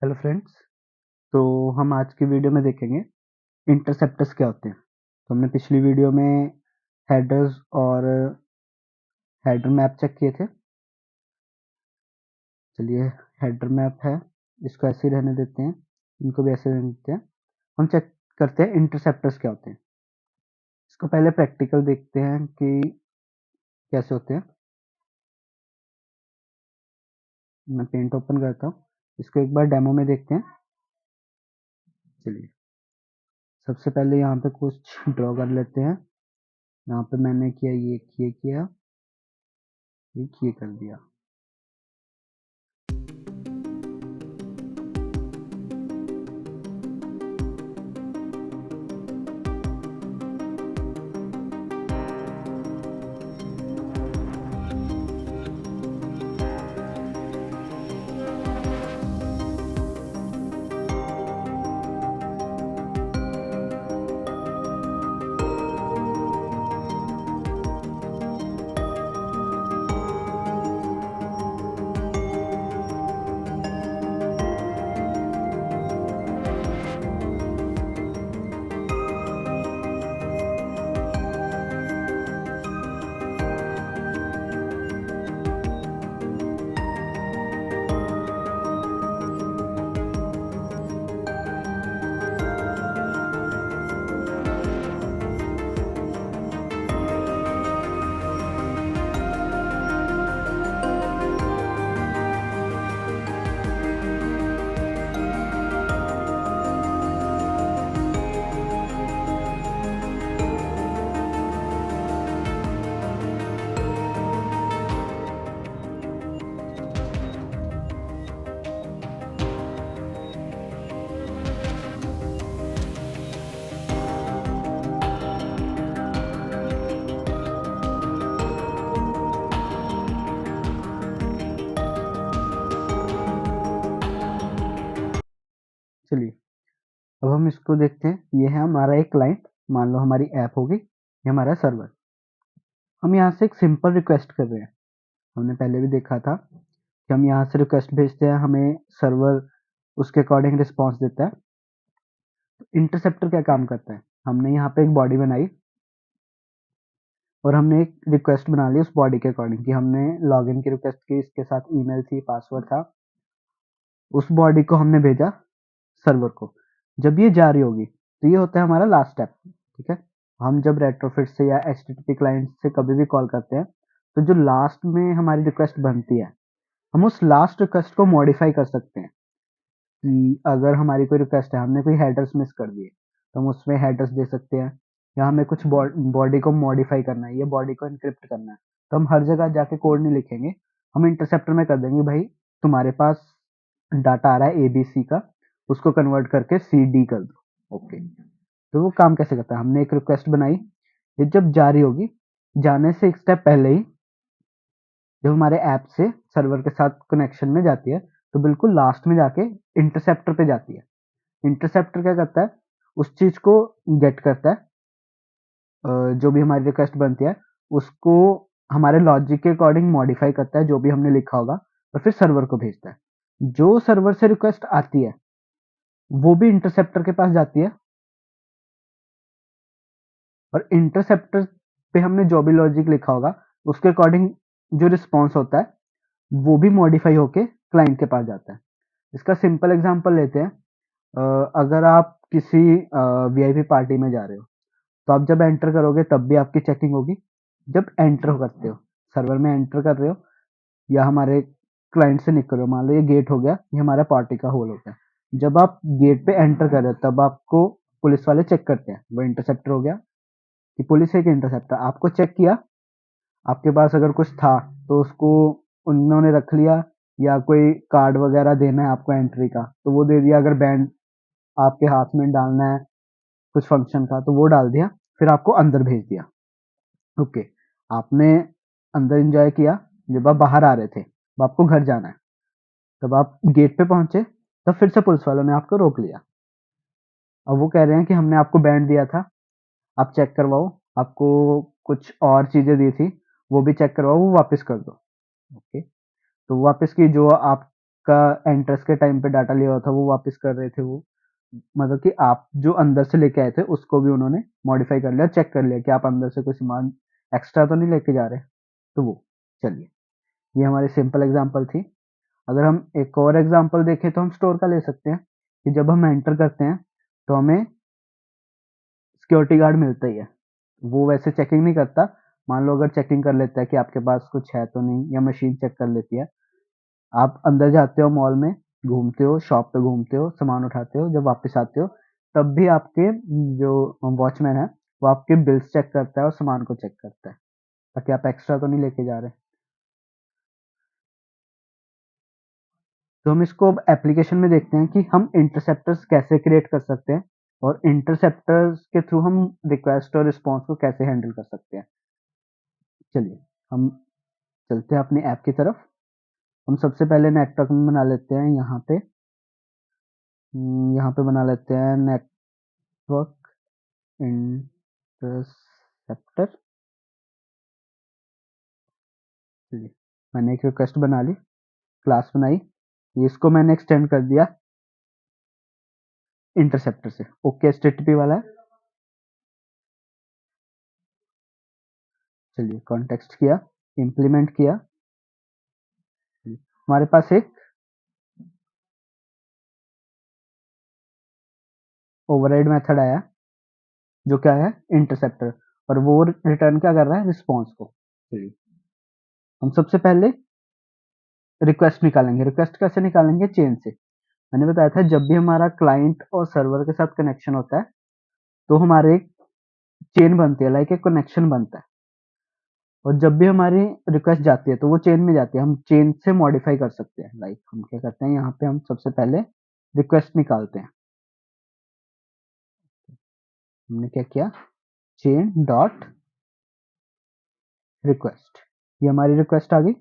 Hello friends. तो हम आज की वीडियो में देखेंगे इंटरसेप्टर्स क्या होते हैं। तो हमने पिछली वीडियो में हेडर्स और हेडर मैप चेक किए थे। चलिए, हेडर मैप है, इसको ऐसे ही रहने देते हैं, इनको भी ऐसे रहने देते हैं। हम चेक करते हैं इंटरसेप्टर्स क्या होते हैं। इसको पहले प्रैक्टिकल देखते हैं कि कैसे होते हैं। मैं पेंट ओपन करता हूँ, इसको एक बार डेमो में देखते हैं। चलिए, सबसे पहले यहाँ पे कुछ ड्रॉ कर लेते हैं। यहाँ पे मैंने किया, ये किया, ये कर दिया। चलिए, अब हम इसको देखते हैं। ये है हमारा एक क्लाइंट, मान लो हमारी ऐप होगी, ये हमारा सर्वर। हम यहाँ से एक सिंपल रिक्वेस्ट कर रहे हैं। हमने पहले भी देखा था कि हम यहाँ से रिक्वेस्ट भेजते हैं, हमें सर्वर उसके अकॉर्डिंग रिस्पॉन्स देता है। तो इंटरसेप्टर क्या काम करता है, हमने यहाँ पे एक बॉडी बनाई और हमने एक रिक्वेस्ट बना ली उस बॉडी के अकॉर्डिंग कि हमने लॉगिन की रिक्वेस्ट की, इसके साथ ईमेल थी, पासवर्ड था। उस बॉडी को हमने भेजा सर्वर को। जब ये जारी होगी तो ये होता है हमारा लास्ट स्टेप। ठीक है, हम जब रेट्रोफिट से या एचटीटीपी क्लाइंट से कभी भी कॉल करते हैं तो जो लास्ट में हमारी रिक्वेस्ट बनती है, हम उस लास्ट रिक्वेस्ट को मॉडिफाई कर सकते हैं। कि अगर हमारी कोई रिक्वेस्ट है, हमने कोई हेडर्स मिस कर दिए, तो हम उसमें हेडर्स दे सकते हैं। या हमें कुछ बॉडी को मॉडिफाई करना है, ये बॉडी को इनक्रिप्ट करना है, तो हम हर जगह जाके कोड नहीं लिखेंगे, हम इंटरसेप्टर में कर देंगे, भाई तुम्हारे पास डाटा आ रहा है एबीसी का, उसको कन्वर्ट करके सी डी कर दो। ओके, तो वो काम कैसे करता है, हमने एक रिक्वेस्ट बनाई, ये जब जारी होगी, जाने से एक स्टेप पहले ही जब हमारे ऐप से सर्वर के साथ कनेक्शन में जाती है, तो बिल्कुल लास्ट में जाके इंटरसेप्टर पे जाती है। इंटरसेप्टर क्या करता है, उस चीज को गेट करता है, जो भी हमारी रिक्वेस्ट बनती है उसको हमारे लॉजिक के अकॉर्डिंग मॉडिफाई करता है, जो भी हमने लिखा होगा, और फिर सर्वर को भेजता है। जो सर्वर से रिक्वेस्ट आती है वो भी इंटरसेप्टर के पास जाती है, और इंटरसेप्टर पे हमने जो भी लॉजिक लिखा होगा उसके अकॉर्डिंग जो रिस्पॉन्स होता है वो भी मॉडिफाई होके क्लाइंट के पास जाता है। इसका सिंपल एग्जांपल लेते हैं। अगर आप किसी वीआईपी पार्टी में जा रहे हो, तो आप जब एंटर करोगे तब भी आपकी चेकिंग होगी। जब एंटर करते हो, सर्वर में एंटर कर रहे हो या हमारे क्लाइंट से निकल रहे हो, मान लो ये गेट हो गया, ये हमारा पार्टी का हॉल हो गया। जब आप गेट पे एंटर कर रहे हो तब आपको पुलिस वाले चेक करते हैं, वो इंटरसेप्टर हो गया कि पुलिस है कि इंटरसेप्टर। आपको चेक किया, आपके पास अगर कुछ था तो उसको उन्होंने रख लिया, या कोई कार्ड वगैरह देना है आपको एंट्री का तो वो दे दिया, अगर बैंड आपके हाथ में डालना है कुछ फंक्शन का तो वो डाल दिया, फिर आपको अंदर भेज दिया। ओके, आपने अंदर एंजॉय किया। जब आप बाहर आ रहे थे, अब आपको घर जाना है, तब आप गेट पे पहुंचे, तब फिर से पुलिस वालों ने आपको रोक लिया। अब वो कह रहे हैं कि हमने आपको बैंड दिया था, आप चेक करवाओ, आपको कुछ और चीजें दी थी, वो भी चेक करवाओ, वो वापस कर दो। ओके, तो वापस की जो आप आपका एंट्रेंस के टाइम पे डाटा लिया हुआ था वो वापस कर रहे थे वो, मतलब कि आप जो अंदर से लेके आए थे उसको भी उन्होंने मॉडिफाई कर लिया, चेक कर लिया कि आप अंदर से कोई सामान एक्स्ट्रा तो नहीं लेके जा रहे। तो वो, चलिए, ये हमारी सिंपल एग्जांपल थी। अगर हम एक और एग्जांपल देखें तो हम स्टोर का ले सकते हैं कि जब हम एंटर करते हैं तो हमें सिक्योरिटी गार्ड मिलता ही है। वो वैसे चेकिंग नहीं करता, मान लो अगर चेकिंग कर लेता है कि आपके पास कुछ है तो नहीं, या मशीन चेक कर लेती है। आप अंदर जाते हो, मॉल में घूमते हो, शॉप पे घूमते हो, सामान उठाते हो, जब वापस आते हो तब भी आपके जो वॉचमैन है वो आपके बिल्स चेक करता है और सामान को चेक करता है ताकि आप एक्स्ट्रा तो नहीं लेके जा रहे। तो हम इसको अब एप्लीकेशन में देखते हैं कि हम इंटरसेप्टर्स कैसे क्रिएट कर सकते हैं और इंटरसेप्टर्स के थ्रू हम रिक्वेस्ट और रिस्पॉन्स को कैसे हैंडल कर सकते हैं। चलिए, हम चलते हैं अपनी ऐप की तरफ। हम सबसे पहले नेटवर्क में बना लेते हैं, यहाँ पे बना लेते हैं नेटवर्क इंटरसेप्टर। चलिए, मैंने एक रिक्वेस्ट बना ली, क्लास बनाई, इसको मैंने एक्सटेंड कर दिया इंटरसेप्टर से। ओके एचटीटीपी वाला है। चलिए, कॉन्टेक्स्ट किया, इम्प्लीमेंट किया, हमारे पास एक ओवरराइड मेथड आया जो क्या है, इंटरसेप्टर, और वो रिटर्न क्या कर रहा है, रिस्पॉन्स को। चलिए, हम सबसे पहले रिक्वेस्ट निकालेंगे। रिक्वेस्ट कैसे निकालेंगे, चेन से। मैंने बताया था जब भी हमारा क्लाइंट और सर्वर के साथ कनेक्शन होता है तो हमारे एक चेन बनती है, लाइक एक कनेक्शन बनता है, और जब भी हमारी रिक्वेस्ट जाती है तो वो चेन में जाती है। हम चेन से मॉडिफाई कर सकते हैं, लाइक हम क्या करते हैं, यहाँ पे हम सबसे पहले रिक्वेस्ट निकालते हैं। हमने क्या किया, चेन डॉट रिक्वेस्ट, ये हमारी रिक्वेस्ट आ गई।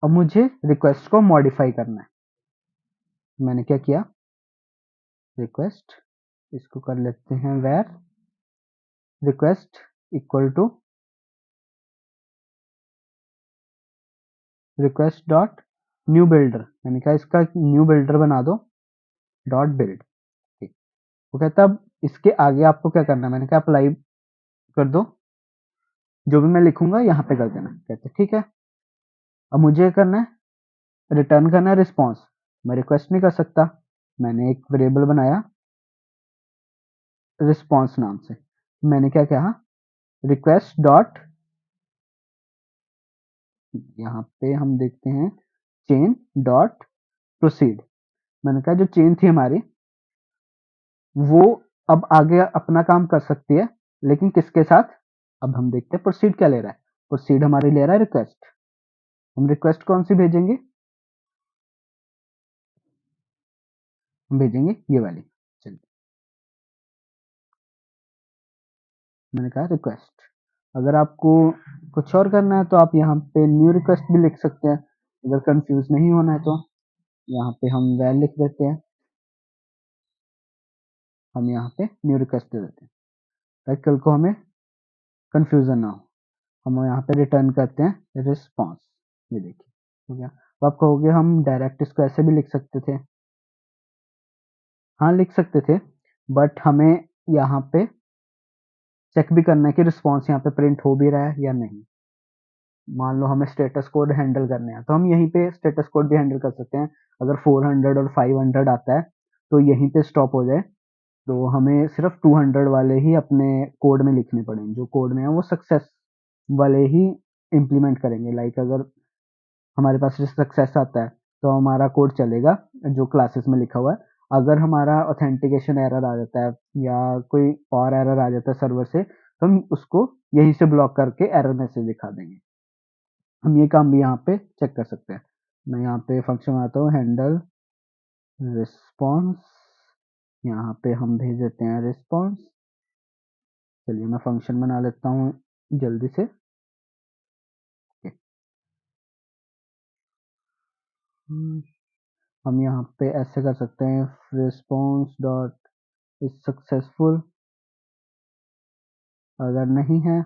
अब मुझे रिक्वेस्ट को मॉडिफाई करना है। मैंने क्या किया, रिक्वेस्ट, इसको कर लेते हैं where request equal to request dot new builder. मैंने कहा इसका न्यू बिल्डर बना दो, डॉट बिल्ड। ठीक, वो कहता अब इसके आगे आपको क्या करना है। मैंने कहा अप्लाई कर दो, जो भी मैं लिखूंगा यहाँ पे कर देना। कहते ठीक है। अब मुझे करना है, रिटर्न करना है रिस्पॉन्स। मैं रिक्वेस्ट नहीं कर सकता, मैंने एक वेरिएबल बनाया रिस्पॉन्स नाम से। मैंने क्या कहा, रिक्वेस्ट डॉट, यहाँ पे हम देखते हैं चेन डॉट प्रोसीड। मैंने कहा जो चेन थी हमारी वो अब आगे अपना काम कर सकती है, लेकिन किसके साथ। अब हम देखते हैं प्रोसीड क्या ले रहा है। प्रोसीड हमारे ले रहा है रिक्वेस्ट। हम रिक्वेस्ट कौन सी भेजेंगे, हम भेजेंगे ये वाली। चलिए, मैंने कहा रिक्वेस्ट। अगर आपको कुछ और करना है तो आप यहाँ पे न्यू रिक्वेस्ट भी लिख सकते हैं। अगर कंफ्यूज नहीं होना है तो यहाँ पे हम वैल लिख देते हैं, हम यहाँ पे न्यू रिक्वेस्ट दे देते हैं ताकि कल को हमें कंफ्यूजन ना हो। हम यहाँ पे रिटर्न करते हैं रिस्पॉन्स। ये देखिए हो गया। तो आप कहोगे हम डायरेक्ट इसको ऐसे भी लिख सकते थे। हाँ, लिख सकते थे, बट हमें यहाँ पे चेक भी करना है कि रिस्पॉन्स यहाँ पे प्रिंट हो भी रहा है या नहीं। मान लो हमें स्टेटस कोड हैंडल करने हैं तो हम यहीं पे स्टेटस कोड भी हैंडल कर सकते हैं। अगर 400 और 500 आता है तो यहीं पे स्टॉप हो जाए, तो हमें सिर्फ 200 वाले ही अपने कोड में लिखने पड़ेंगे। जो कोड में है वो सक्सेस वाले ही इम्प्लीमेंट करेंगे। लाइक अगर हमारे पास सक्सेस आता है तो हमारा कोड चलेगा जो क्लासेस में लिखा हुआ है। अगर हमारा ऑथेंटिकेशन एरर आ जाता है या कोई और एरर आ जाता है सर्वर से, तो हम उसको यहीं से ब्लॉक करके एरर मैसेज दिखा देंगे। हम ये काम भी यहाँ पे चेक कर सकते हैं। मैं यहाँ पे फंक्शन आता हूँ हैंडल रिस्पॉन्स, यहाँ पे हम भेज देते हैं रिस्पॉन्स। चलिए, मैं फंक्शन बना लेता हूँ जल्दी से। हम यहाँ पे ऐसे कर सकते हैं, रिस्पॉन्स डॉट इज सक्सेसफुल। अगर नहीं है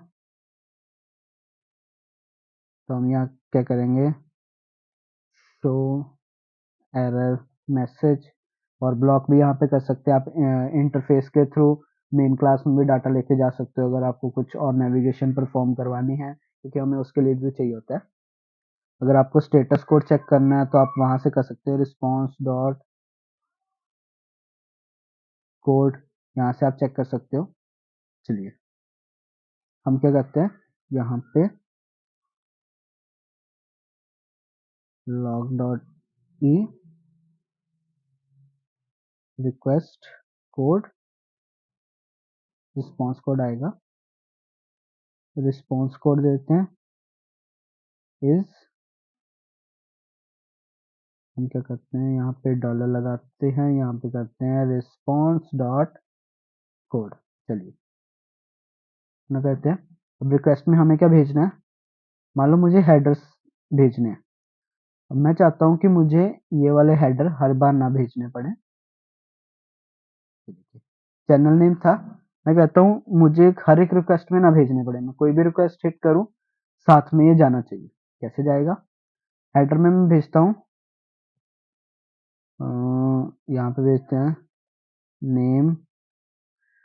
तो हम यहाँ क्या करेंगे, शो एरर मैसेज, और ब्लॉक भी यहाँ पे कर सकते हैं आप। इंटरफेस के थ्रू मेन क्लास में भी डाटा लेके जा सकते हो अगर आपको कुछ और नेविगेशन परफॉर्म करवानी है, क्योंकि हमें उसके लिए भी चाहिए होता है। अगर आपको स्टेटस कोड चेक करना है तो आप वहां से कर सकते हो, रिस्पॉन्स डॉट कोड, यहाँ से आप चेक कर सकते हो। चलिए हम क्या करते हैं, यहाँ पे log dot E request code, response code आएगा, रिस्पॉन्स कोड देते हैं इज, हम क्या करते हैं यहाँ पे डॉलर लगाते हैं, यहाँ पे करते हैं रिस्पॉन्स डॉट कोड। चलिए ना कहते हैं, अब रिक्वेस्ट में हमें क्या भेजना है, मान लो मुझे हेडर्स भेजने हैं। अब मैं चाहता हूँ कि मुझे ये वाले हेडर हर बार ना भेजने पड़े। चैनल नेम था, मैं कहता हूँ मुझे हर एक रिक्वेस्ट में ना भेजने पड़े, मैं कोई भी रिक्वेस्ट हिट करूँ साथ में ये जाना चाहिए। कैसे जाएगा, हेडर में मैं भेजता हूँ, यहाँ पे भेजते हैं name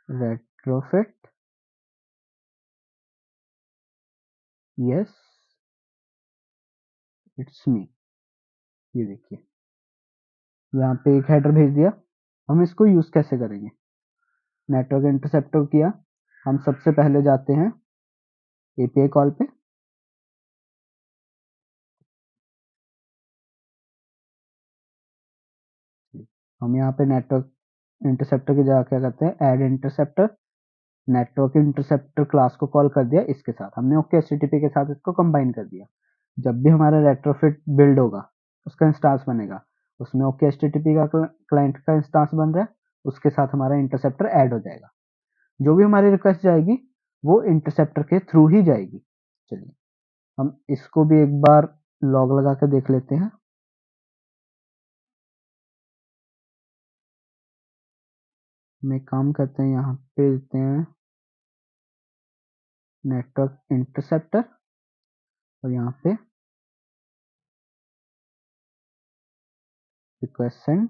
retrofit, yes it's me, ये देखिए यहाँ पे एक हेडर भेज दिया। हम इसको यूज कैसे करेंगे, नेटवर्क इंटरसेप्टर किया, हम सबसे पहले जाते हैं एपीआई कॉल पे, हम यहाँ पे नेटवर्क इंटरसेप्टर की जगह क्या करते हैं, add interceptor, network interceptor class को कॉल कर दिया, इसके साथ हमने ओके एचटीटीपी के साथ इसको कंबाइन कर दिया। जब भी हमारा रेट्रोफिट बिल्ड होगा उसका इंस्टांस बनेगा, उसमें ओके एचटीटीपी का क्लाइंट का इंस्टांस बन रहा है, उसके साथ हमारा इंटरसेप्टर ऐड हो जाएगा। जो भी हमारी रिक्वेस्ट जाएगी वो इंटरसेप्टर के थ्रू ही जाएगी। चलिए हम इसको भी एक बार लॉग लगा कर देख लेते हैं। हम एक काम करते हैं, यहाँ पे देते हैं नेटवर्क इंटरसेप्टर और यहाँ पे रिक्वेस्ट सेंड,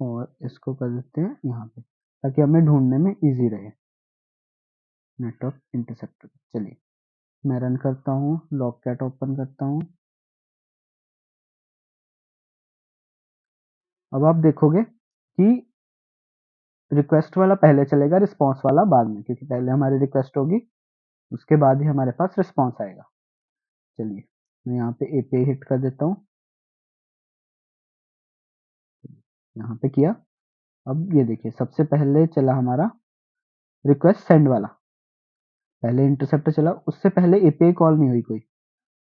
और इसको कर देते हैं यहाँ पे ताकि हमें ढूंढने में इजी रहे नेटवर्क इंटरसेप्टर। चलिए मैं रन करता हूँ, लॉग कैट ओपन करता हूँ। अब आप देखोगे कि रिक्वेस्ट वाला पहले चलेगा, रिस्पॉन्स वाला बाद में, क्योंकि पहले हमारी रिक्वेस्ट होगी उसके बाद ही हमारे पास रिस्पॉन्स आएगा। चलिए मैं यहाँ पे एपीआई हिट कर देता हूँ, यहाँ पे किया। अब ये देखिए सबसे पहले चला हमारा रिक्वेस्ट सेंड वाला, पहले इंटरसेप्टर चला, उससे पहले एपीआई कॉल नहीं हुई कोई,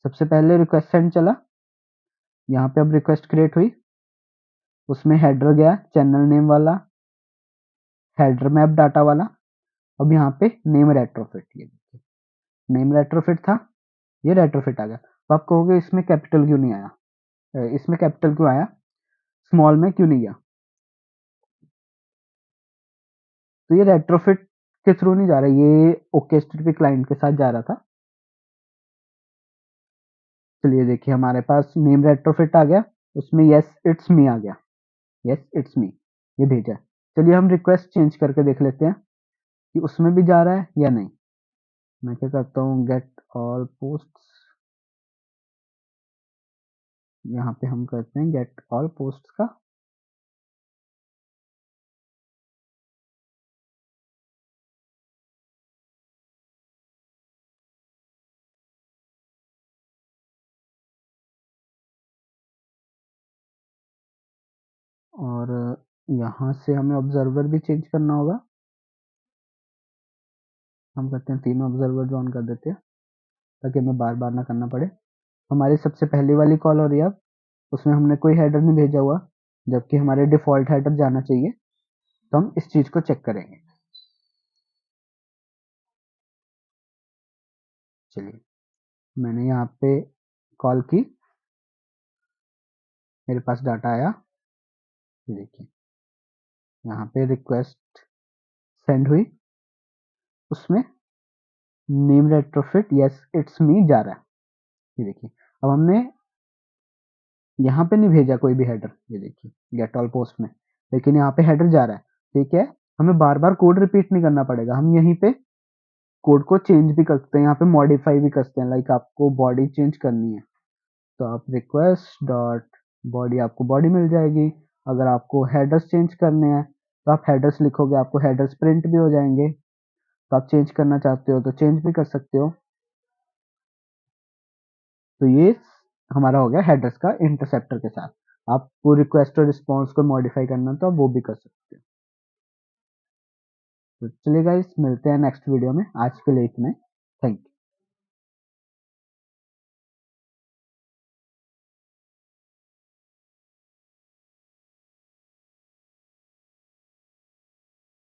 सबसे पहले रिक्वेस्ट सेंड चला। यहाँ पे अब रिक्वेस्ट क्रिएट हुई, उसमें हेडर गया चैनल नेम वाला, हेडर मैप डाटा वाला। अब यहाँ पे नेम रेट्रोफिट, ये देखिए नेम रेट्रोफिट था, ये रेट्रोफिट आ गया। तो आप कहोगे इसमें कैपिटल क्यों नहीं आया, इसमें कैपिटल क्यों आया, स्मॉल में क्यों नहीं गया, तो ये रेट्रोफिट के थ्रू नहीं जा रहा, ये ओकेस्ट्रीपी क्लाइंट के साथ जा रहा था। चलिए देखिए हमारे पास नेम रेट्रोफिट आ गया, उसमें यस इट्स मी आ गया, यस इट्स मी ये भेजा है। चलिए हम रिक्वेस्ट चेंज करके देख लेते हैं कि उसमें भी जा रहा है या नहीं। मैं क्या करता हूँ, गेट ऑल पोस्ट्स, यहाँ पे हम करते हैं गेट ऑल पोस्ट्स का, और यहाँ से हमें ऑब्जर्वर भी चेंज करना होगा। हम करते हैं तीनों ऑब्जर्वर ऑन कर देते हैं ताकि हमें बार बार ना करना पड़े। हमारी सबसे पहली वाली कॉल हो रही है, अब उसमें हमने कोई हेडर नहीं भेजा हुआ, जबकि हमारे डिफॉल्ट हेडर जाना चाहिए, तो हम इस चीज को चेक करेंगे। चलिए मैंने यहाँ पे कॉल की, मेरे पास डाटा आया, ये देखिए यहाँ पे रिक्वेस्ट सेंड हुई, उसमें name retrofit yes it's me जा रहा है। ये देखिए, अब हमने यहाँ पे नहीं भेजा कोई भी हेडर, ये देखिए गेट ऑल पोस्ट में, लेकिन यहाँ पे हेडर जा रहा है। ठीक है, हमें बार बार कोड रिपीट नहीं करना पड़ेगा, हम यहीं पे कोड को चेंज भी कर सकते हैं, यहाँ पे मॉडिफाई भी कर सकते हैं। लाइक आपको बॉडी चेंज करनी है तो आप रिक्वेस्ट डॉट बॉडी, आपको बॉडी मिल जाएगी। अगर आपको हेडर्स चेंज करने हैं तो आप हेडर्स लिखोगे, आपको हेडर्स प्रिंट भी हो जाएंगे। तो आप चेंज करना चाहते हो तो चेंज भी कर सकते हो। तो ये हमारा हो गया हेडर्स का इंटरसेप्टर के साथ। आपको रिक्वेस्ट और रिस्पॉन्स को मॉडिफाई करना तो आप वो भी कर सकते हो। तो चलिए गाइस, मिलते हैं नेक्स्ट वीडियो में। आज के लिए इतना ही। Thank you.